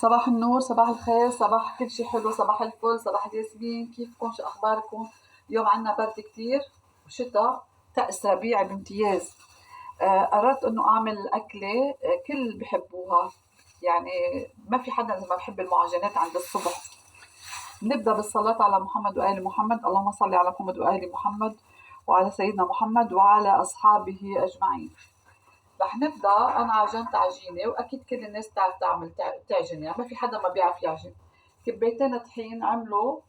صباح النور، صباح الخير، صباح كل شي حلو، صباح الفل، صباح الياسمين. كيفكم؟ شو اخباركم؟ اليوم عنا برد كتير وشتا، طقس ربيع بامتياز. قررت انه اعمل اكلة كل بحبوها، يعني ما في حدا ما بحب المعجنات عند الصبح. نبدأ بالصلاة على محمد وآل محمد. اللهم صل على محمد وآل محمد وعلى سيدنا محمد وعلى أصحابه أجمعين. رح نبدأ. أنا عجنت عجينة، وأكيد كل الناس بتعرف تعجن، يعني ما في حدا ما بيعرف يعجن. كبيتين طحين عملوا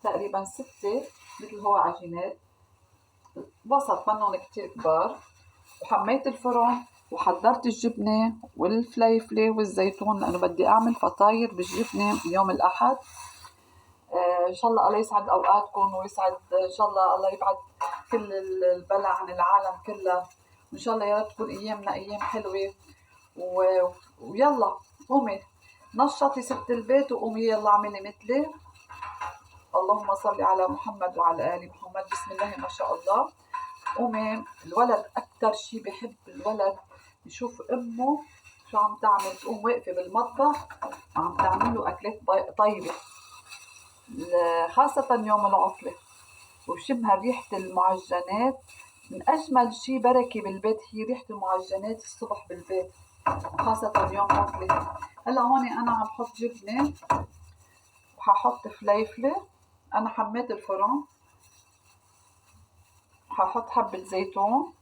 تقريبا 6 مثل هو عجينات، وسط منهم كتير كبار. وحميت الفرن وحضرت الجبنة والفليفلة والزيتون، لأنه بدي أعمل فطاير بالجبنة يوم الأحد. إن شاء الله الله يسعد أوقاتكم، ويسعد إن شاء الله يبعد كل البلا عن العالم كلها، وإن شاء الله يا رب تكون أيامنا أيام حلوة. ويلا قومي نشطي ست البيت وقومي يلا اعملي مثلي. اللهم صل على محمد وعلى آل محمد. بسم الله ما شاء الله. قومي. الولد أكتر شي بحب الولد يشوف أمه شو عم تعمل، تقوم واقفة بالمطبخ وعم تعمله أكلات طيبة، خاصة يوم العطلة، وشمها ريحة المعجنات. من أجمل شي بركة بالبيت هي ريحة المعجنات الصبح بالبيت، خاصة يوم عطلة. هلا هون أنا عم بحط جبنة وححط فليفلة. أنا حميت الفرن. ححط حبة زيتون،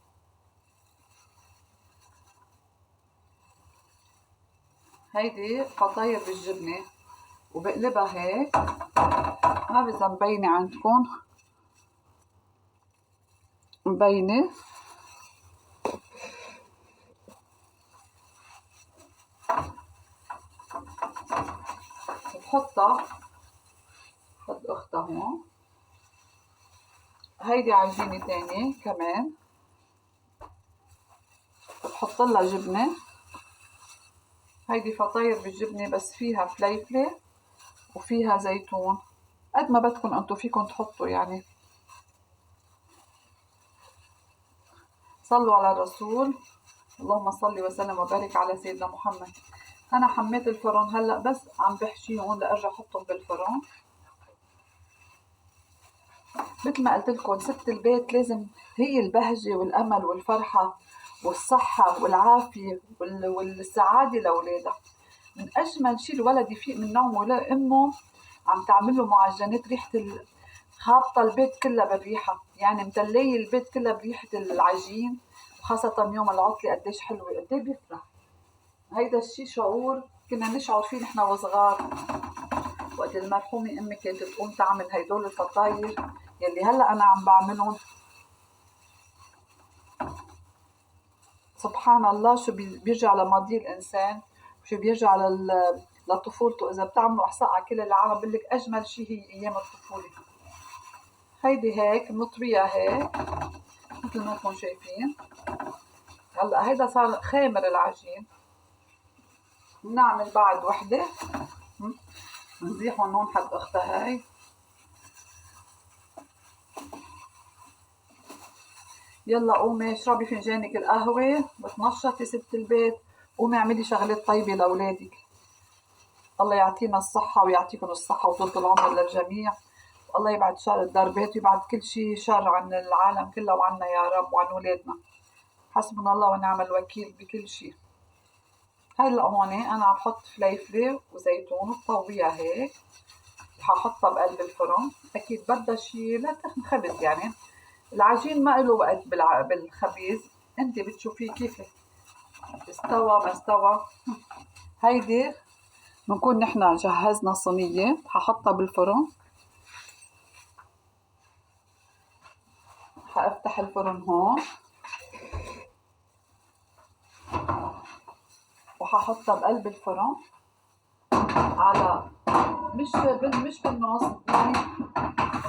هيدي فطاير بالجبنة، وبقلبها هيك. ما إذا مبينة عندكم، مبينة. بحطها، بحط أختها هون. هيدي عجينة تانية كمان، بحط لها جبنة. هيدي فطاير بالجبنة بس فيها فليفلة وفيها زيتون، قد ما بدكم انتو فيكم تحطوا يعني. صلوا على الرسول. اللهم صل وسلم وبارك على سيدنا محمد. انا حميت الفرن هلا، بس عم بحشيهم لارجع احطهم بالفرن. مثل ما قلت لكم ست البيت لازم هي البهجة والامل والفرحة والصحة والعافية والسعادة لاولادها. من اجمل شيء الولد يفيق من نومه لامه عم تعمل له معجنات، ريحة خابطة البيت كلها بالريحة، يعني متلية البيت كلها بريحة العجين، وخاصة يوم العطلة قديش حلوة، قديش بيفرح. هيدا الشي شعور كنا نشعر فيه نحن وصغار، وقت المرحومة أمي كانت تقوم تعمل هيدول الفطاير يلي هلا أنا عم بعملهم. سبحان الله شو بيرجع لماضي الإنسان، وشو بيرجع لطفولته. إذا بتعملوا إحصاء على كل العالم بقول لك أجمل شي هي أيام الطفولة. هيدي هيك بنطويها هيك مثل ما انتم شايفين. هلا هيدا صار خامر العجين. بنعمل بعد وحدة، نزيحهم هون حد اختها هاي. يلا قومي اشربي فنجانك القهوة وتنشطي ست البيت. قومي اعملي شغلات طيبة لأولادك. الله يعطينا الصحة ويعطيكم الصحة وطولة العمر للجميع، والله يبعد شر الضربات ويبعد كل شي شر عن العالم كله وعنا يا رب وعن ولادنا. حسبنا الله ونعم الوكيل بكل شي. هلا هون انا عم بحط فليفله وزيتون وطويها هيك، وححطها بقلب الفرن. اكيد بدها شي لتخن خبز، يعني العجين ما له وقت بالخبيز، انت بتشوفيه كيف استوى ما استوى. هيدي بنكون نحن جهزنا صينية، ححطها بالفرن. حافتح الفرن هون وححطها بقلب الفرن على مش بالنص، يعني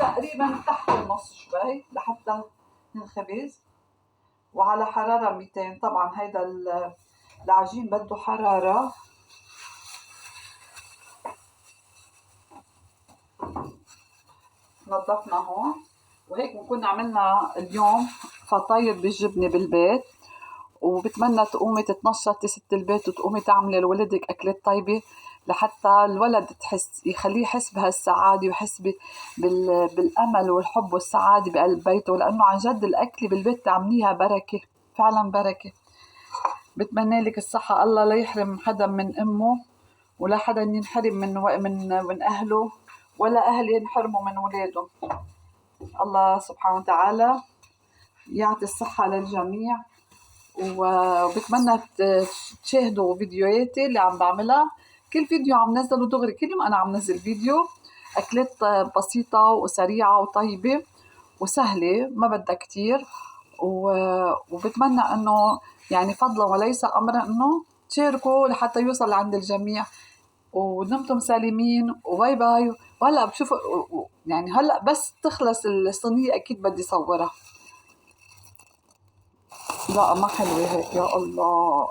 تقريبا تحت النص شوي لحتى الخبز، وعلى حرارة 200. طبعا هيدا العجين بده حرارة. نظفنا هون، وهيك بنكون عملنا اليوم فطاير بالجبنة بالبيت. وبتمنى تقومي تتنشطي ست البيت وتقومي تعملي لولدك أكلات طيبة. لحتى الولد يخليه يحس بهالسعادة ويحس بالأمل والحب والسعادة بقلب بيته، لأنه عن جد الأكل بالبيت تعمليها بركة، فعلا بركة. بتمنى لك الصحة، الله لا يحرم حدا من أمه، ولا حدا ينحرم من أهله، ولا أهل ينحرموا من ولادهم. الله سبحانه وتعالى يعطي الصحة للجميع. وبتمنى تشاهدوا فيديوهاتي اللي عم بعملها. كل فيديو عم نزله دغري، كل يوم أنا عم نزل فيديو أكلات بسيطة وسريعة وطيبة وسهلة، ما بدها كتير. وبتمنى إنه يعني فضلا وليس أمرا إنه تشاركوا لحتى يوصل لعند الجميع. ودمتم سالمين، وباي باي. وهلا بشوف يعني هلا بس تخلص الصينية أكيد بدي صورها. لا ما حلوة هيك، يا الله.